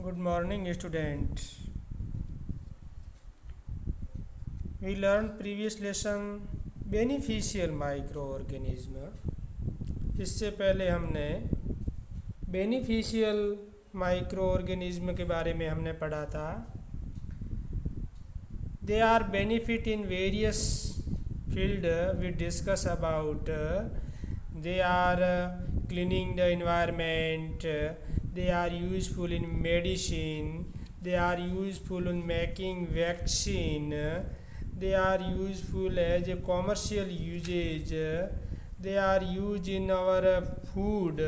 Good morning, student. We learned previous lesson beneficial microorganism. इससे पहले हमने बेनिफिशियल माइक्रोऑर्गेनिज्म के बारे में हमने पढ़ा था. They are benefit in various field we discuss about. They are cleaning the environment. They are useful in medicine. They are useful in making vaccine. They are useful as a commercial usage. They are used in our food.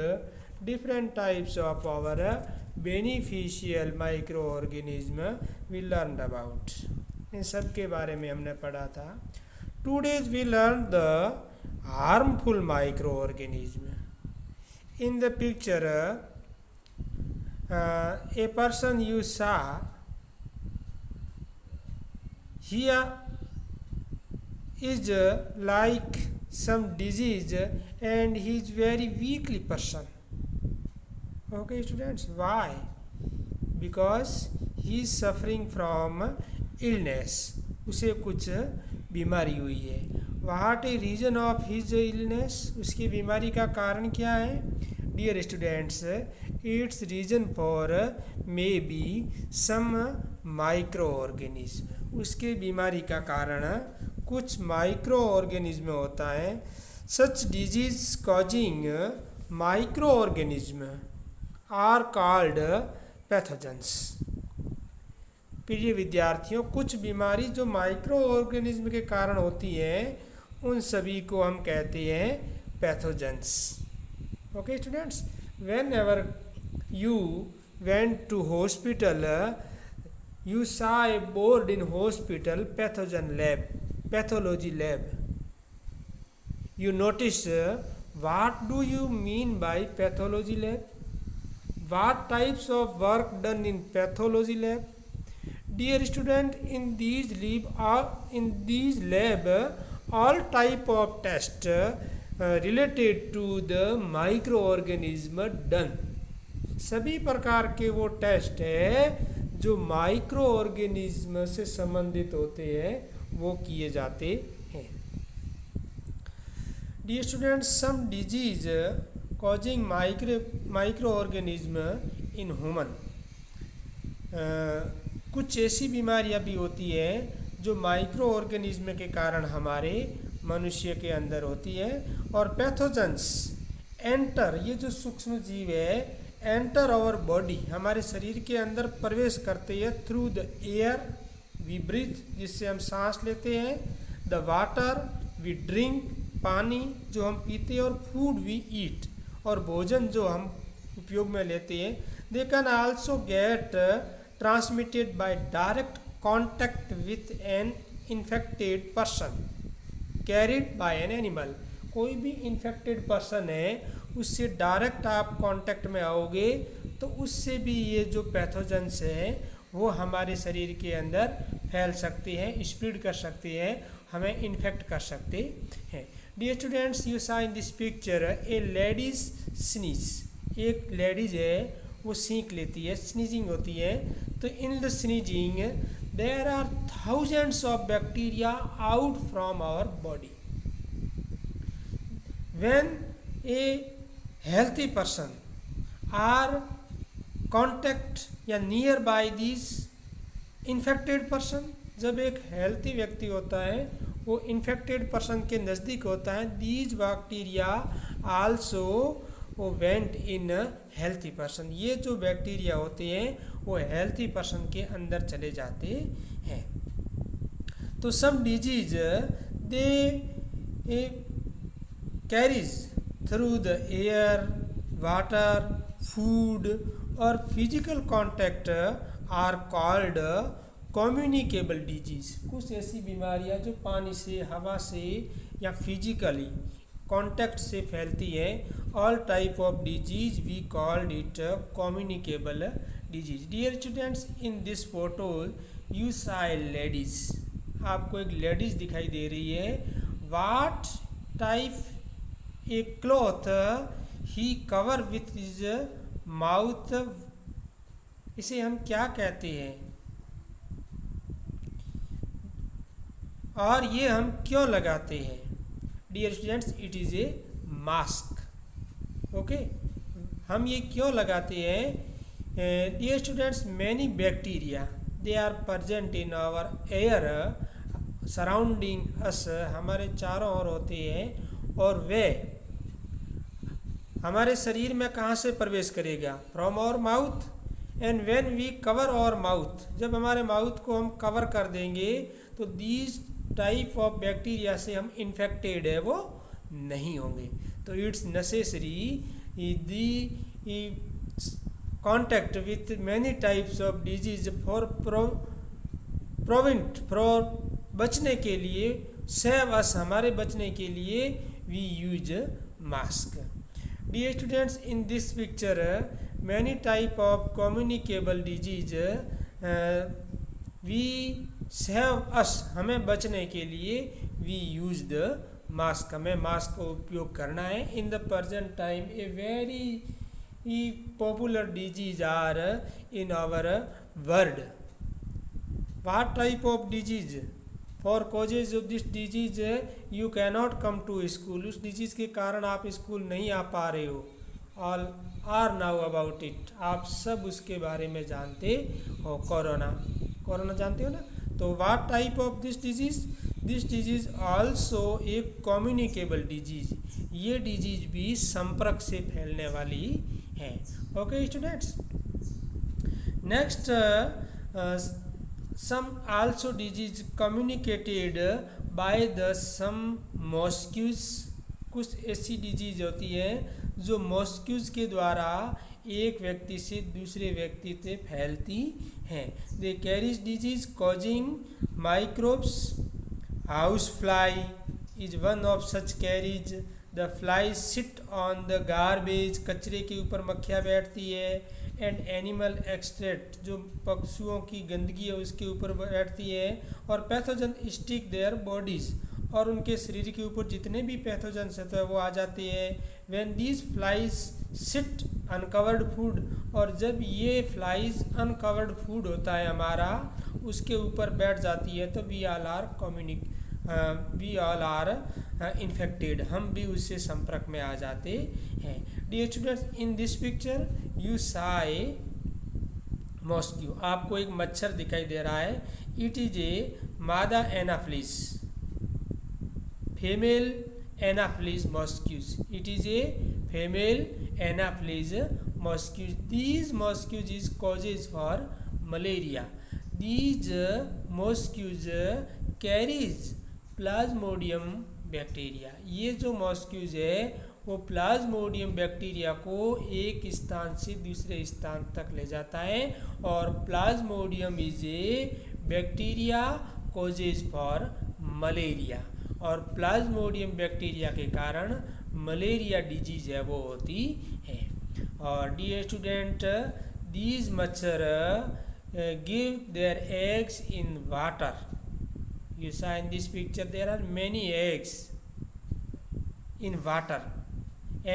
Different types of our beneficial microorganism we learned about. इन सब के बारे में हमने पढ़ा था. Today's we learned the harmful microorganism. In the picture, a person you saw here is like some disease and he is very weakly person. Okay, students, why? Because he is suffering from illness. उसे कुछ बीमारी हुई है. What a reason of his illness? उसकी बीमारी का कारण क्या है? Dear students, its reason for may be some microorganism. उसके बीमारी का कारण कुछ माइक्रोऑर्गेनिज्म होता है. Such disease causing microorganism are called pathogens. प्रिय विद्यार्थियों, कुछ बीमारी जो माइक्रो ऑर्गेनिज्म के कारण होती है उन सभी को हम कहते हैं pathogens. Okay students, whenever you went to hospital you saw a board in hospital pathogen lab, pathology lab. You notice what do you mean by pathology lab? What types of work done in pathology lab? Dear student, in these lab all type of test related to the microorganism done. सभी प्रकार के वो test है जो micro organism से संबंधित होते हैं वो किए जाते हैं. Dear students, some disease causing microorganism in human. कुछ ऐसी बीमारियां भी होती है जो माइक्रो ऑर्गेनिज्म के कारण हमारे मनुष्य के अंदर होती है. और पैथोजेंस एंटर, ये जो सूक्ष्म जीव है, एंटर आवर बॉडी, हमारे शरीर के अंदर प्रवेश करते हैं through the air we breathe, जिससे हम सांस लेते हैं. द वाटर वी ड्रिंक, पानी जो हम पीते हैं. और फूड वी ईट, और भोजन जो हम उपयोग में लेते हैं. They can also get transmitted by direct contact with an infected person carried by an animal. कोई भी इन्फेक्टेड पर्सन है उससे डायरेक्ट आप कांटेक्ट में आओगे तो उससे भी ये जो पैथोजेंस है वो हमारे शरीर के अंदर फैल सकते हैं, स्प्रेड कर सकते हैं, हमें इन्फेक्ट कर सकते हैं. Dear students, you saw in this picture a ladies sneeze. एक लेडीज है वो सींक लेती है, स्नीजिंग होती है. तो in the sneezing there are thousands of bacteria out from our body. When a healthy person are contact या near by these infected person, जब एक healthy व्यक्ति होता है वो infected person के नज़दीक होता है, these bacteria also वो went in a healthy person. ये जो बैक्टीरिया होते हैं वो healthy person के अंदर चले जाते हैं. तो some disease they carries through the air, water, food or physical contact are called communicable disease. कुछ ऐसी बीमारियां जो पानी से, हवा से या फिजिकली कांटेक्ट से फैलती है. All type of disease we called it communicable disease. Dear students, in this photo you saw a ladies. आपको एक लेडीज दिखाई दे रही है. What type a cloth he cover with his mouth इसे हम क्या कहते हैं और ये हम क्यों लगाते हैं? Dear students, it is a mask. Okay, हम ये क्यों लगाते हैं? Dear students, many bacteria they are present in our air surrounding us, हमारे चारों ओर होते हैं और वे हमारे शरीर में कहाँ से प्रवेश करेगा? From our mouth. And when we cover our mouth, जब हमारे माउथ को हम कवर कर देंगे तो दीज टाइप ऑफ बैक्टीरिया से हम इन्फेक्टेड है वो नहीं होंगे। तो it's necessary the contact with many types of disease for prevent for बचने के लिए, सेव अस, हमारे बचने के लिए we use mask. Dear students, in this picture many type of communicable disease we save us, हमें बचने के लिए वी यूज द मास्क, हमें मास्क का उपयोग करना है। In the present time a very popular disease are in our world. What type of disease? For causes of this disease you cannot come to school, उस disease के कारण आप school नहीं आ पा रहे हो। All are now about it, आप सब उसके बारे में जानते हो। कोरोना, कोरोना जानते हो ना? तो what type of this disease? This disease also a communicable disease, ये डिजीज भी संपर्क से फैलने वाली है। Okay students, next some also disease communicated by the some mosquitoes, कुछ ऐसी डिजीज होती है जो मॉस्क्यूज के द्वारा एक व्यक्ति से दूसरे व्यक्ति से फैलती हैं। They carries disease causing microbes. House fly is one of such carries. The fly sit on the garbage, कचरे के ऊपर मक्खियाँ बैठती है। एंड एनिमल एक्सट्रैक्ट, जो पशुओं की गंदगी है उसके ऊपर बैठती है। और पैथोजन स्टिक देयर बॉडीज, और उनके शरीर के ऊपर जितने भी पैथोजन्स होते हैं वो आ जाते हैं। When these flies seat uncovered food, और जब ये फ्लाइज अनकवर्ड फूड होता है हमारा, उसके ऊपर बैठ जाती है तो वी ऑल आर इन्फेक्टेड, हम भी उससे संपर्क में आ जाते हैं। Dear students, in this picture you saw a mosque, आपको एक मच्छर दिखाई दे रहा है। इट इज ए मादा anopheles, female anopheles mosquitoes. It is a female anopheles mosquitoes. These mosquitoes is causes for malaria. These mosquitoes carries plasmodium bacteria, ये जो मॉस्क्यूज है वो प्लाज्मोडियम बैक्टीरिया को एक स्थान से दूसरे स्थान तक ले जाता है। और Plasmodium is a bacteria causes for malaria, और प्लाज्मोडियम बैक्टीरिया के कारण मलेरिया डिजीज है वो होती है। और डियर स्टूडेंट, दीज मच्छर give their eggs in water. You saw in this picture there are many eggs in water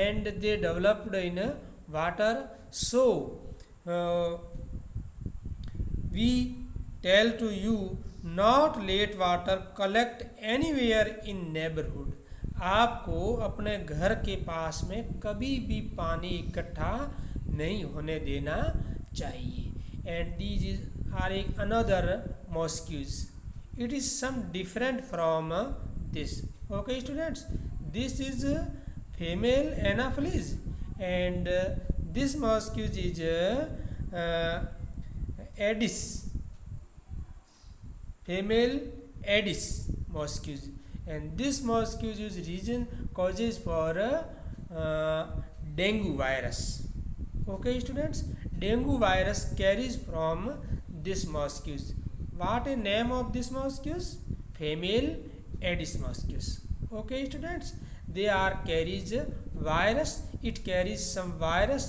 and they developed in water. So we tell to you not let water collect anywhere in neighborhood. आपको अपने घर के पास में कभी भी पानी इकट्ठा नहीं होने देना चाहिए। And these are another mosquitoes. It is some different from this. Okay students, this is female anopheles and this mosquito is Aedes, female Aedes mosquito, and this mosquito is reason causes for dengue virus. Okay students, dengue virus carries from this mosquito. What a name of this mosquitoes? Female Aedes mosquitoes. Okay students, they are carries virus. It carries some virus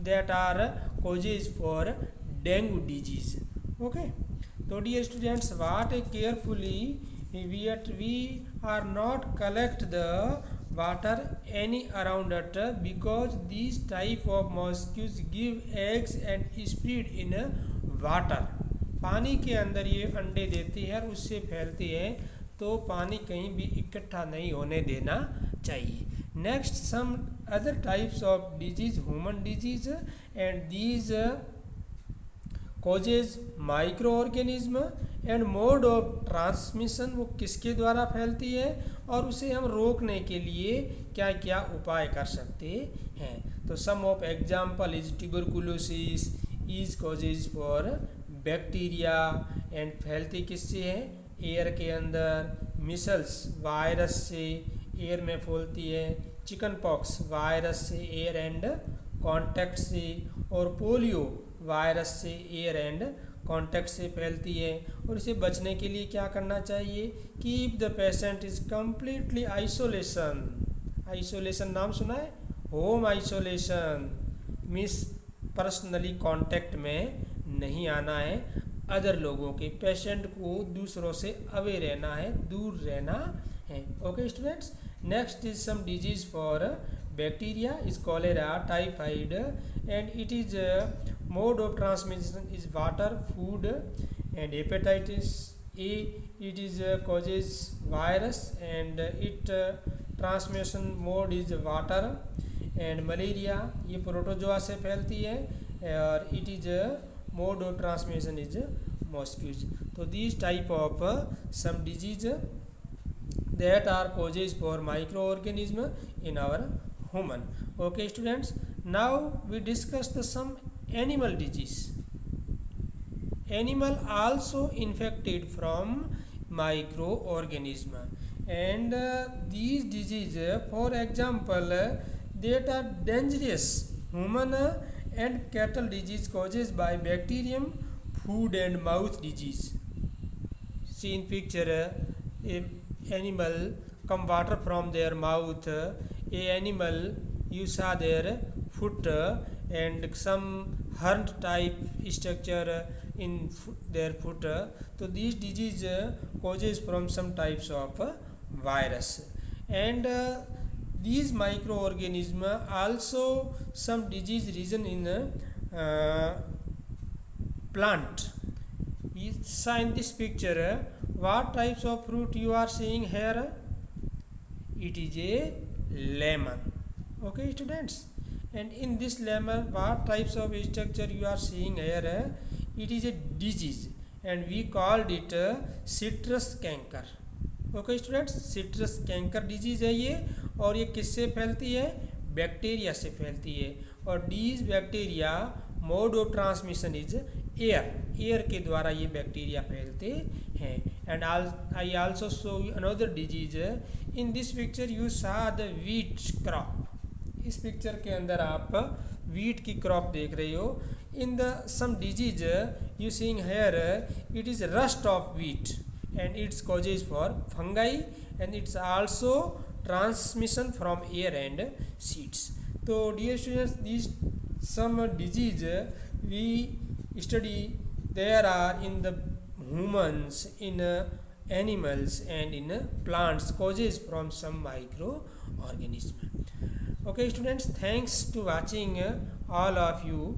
that are causes for dengue disease. Okay, so dear students, what a carefully we are not collect the water any around it, because these type of mosquitoes give eggs and spread in water. पानी के अंदर ये अंडे देती है और उससे फैलती है, तो पानी कहीं भी इकट्ठा नहीं होने देना चाहिए. Next some other types of disease, human disease, and these causes micro organism and mode of transmission, वो किसके द्वारा फैलती है और उसे हम रोकने के लिए क्या क्या उपाय कर सकते हैं. तो some of example is tuberculosis is causes for bacteria, and फैलती किससे है, एयर के अंदर. मिसल्स वायरस से एयर में फैलती है. चिकन पॉक्स वायरस से एयर एंड कॉन्टैक्ट से. और पोलियो वायरस से एयर एंड कॉन्टैक्ट से फैलती है. और इसे बचने के लिए क्या करना चाहिए, keep the patient is completely isolation. Isolation नाम सुना है, home isolation means personally contact में नहीं आना है अदर लोगों के. पेशेंट को दूसरों से अवे रहना है, दूर रहना है. Okay students, next is some disease for bacteria is cholera, typhoid, and it is mode of transmission is water, food, and hepatitis A, it is causes virus, and it transmission mode is water. and malaria ये protozoa से फैलती है और it is mode of transmission is mosquitoes. तो these type of some disease that are causes for microorganism in our human. Okay students, now we discuss the some animal disease. Animal also infected from microorganism, and these disease for example that are dangerous human and cattle disease causes by bacterium, food and mouth disease. See in picture, a animal come water from their mouth, a animal you saw their foot and some horn type structure in their foot. So these disease causes from some types of virus, and these microorganism also some disease reason in plant. We saw in this picture what types of fruit you are seeing here. It is a lemon. Okay students, and in this lemon what types of structure you are seeing here, it is a disease and we called it citrus canker. Okay students, citrus canker disease है ये, और ये किससे फैलती है, bacteria से फैलती है. और these bacteria mode of transmission is air, air के द्वारा ये बैक्टीरिया फैलते हैं. And I also show you another disease. In this picture you saw the wheat crop. इस पिक्चर के अंदर आप वीट की क्रॉप देख रहे हो. In the some disease you seeing here, it is rust of wheat and its causes for fungi, and it's also transmission from air and seeds. So dear students, these some disease we study there are in the humans, in animals and in plants, causes from some microorganism. Okay students, thanks to watching all of you.